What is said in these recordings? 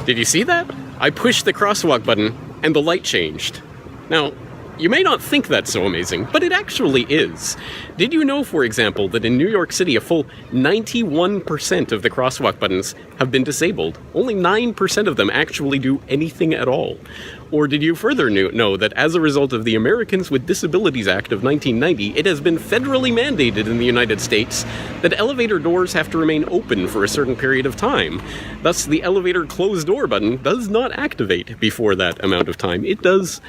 Did you see that? I pushed the crosswalk button and the light changed. Now, you may not think that's so amazing, but it actually is. Did you know, for example, that in New York City a full 91% of the crosswalk buttons have been disabled? Only 9% of them actually do anything at all. Or did you further know that as a result of the Americans with Disabilities Act of 1990, it has been federally mandated in the United States that elevator doors have to remain open for a certain period of time. Thus, the elevator close door button does not activate before that amount of time. It does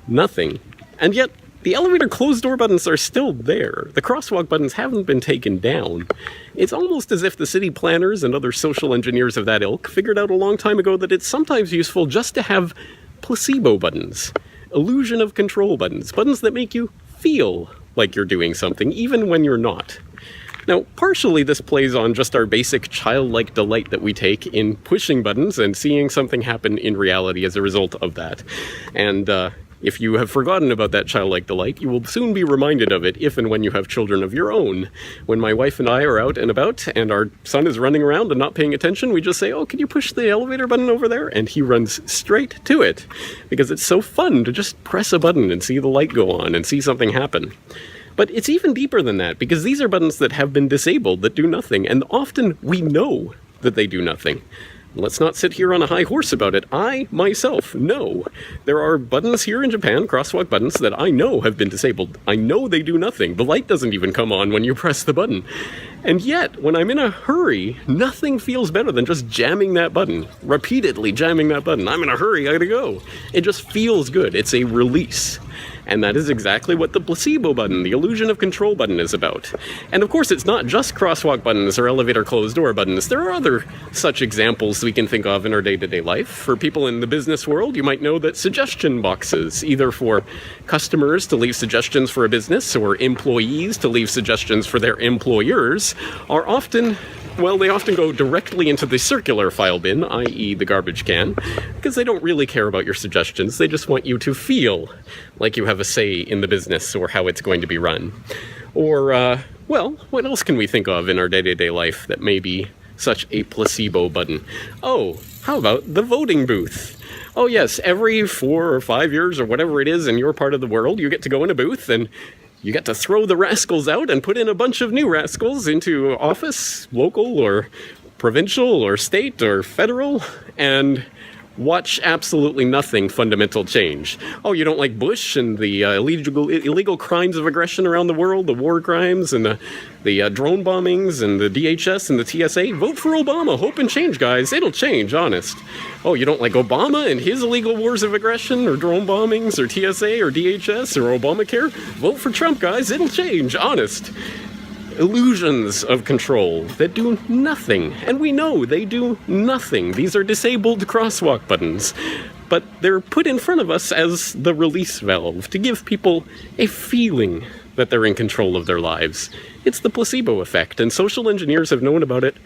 nothing. And yet, the elevator closed door buttons are still there. The crosswalk buttons haven't been taken down. It's almost as if the city planners and other social engineers of that ilk figured out a long time ago that it's sometimes useful just to have placebo buttons, illusion of control buttons, buttons that make you feel like you're doing something, even when you're not. Now, partially this plays on just our basic childlike delight that we take in pushing buttons and seeing something happen in reality as a result of that. And, if you have forgotten about that childlike delight, you will soon be reminded of it if and when you have children of your own. When my wife and I are out and about and our son is running around and not paying attention, we just say, "Oh, can you push the elevator button over there?" And he runs straight to it, because it's so fun to just press a button and see the light go on and see something happen. But it's even deeper than that, because these are buttons that have been disabled that do nothing, and often we know that they do nothing. Let's not sit here on a high horse about it. I, myself, know. There are buttons here in Japan, crosswalk buttons, that I know have been disabled. I know they do nothing. The light doesn't even come on when you press the button. And yet, when I'm in a hurry, nothing feels better than just jamming that button. Repeatedly jamming that button. I'm in a hurry, I gotta go. It just feels good. It's a release. And that is exactly what the placebo button, the illusion of control button, is about. And of course, it's not just crosswalk buttons or elevator closed door buttons. There are other such examples we can think of in our day-to-day life. For people in the business world, you might know that suggestion boxes, either for customers to leave suggestions for a business or employees to leave suggestions for their employers, are often, well, they often go directly into the circular file bin, i.e. the garbage can, because they don't really care about your suggestions. They just want you to feel like you have a say in the business or how it's going to be run. Or, well, what else can we think of in our day-to-day life that may be such a placebo button? Oh, how about the voting booth? Oh yes, every 4 or 5 years or whatever it is in your part of the world, you get to go in a booth and you get to throw the rascals out and put in a bunch of new rascals into office, local or provincial or state or federal, and watch absolutely nothing fundamental change. Oh, you don't like Bush and the illegal crimes of aggression around the world, the war crimes and the drone bombings and the DHS and the TSA? Vote for Obama. Hope and change, guys. It'll change, honest. Oh, you don't like Obama and his illegal wars of aggression or drone bombings or TSA or DHS or Obamacare? Vote for Trump, guys. It'll change, honest. Illusions of control that do nothing. And we know they do nothing. These are disabled crosswalk buttons. But they're put in front of us as the release valve to give people a feeling that they're in control of their lives. It's the placebo effect, and social engineers have known about it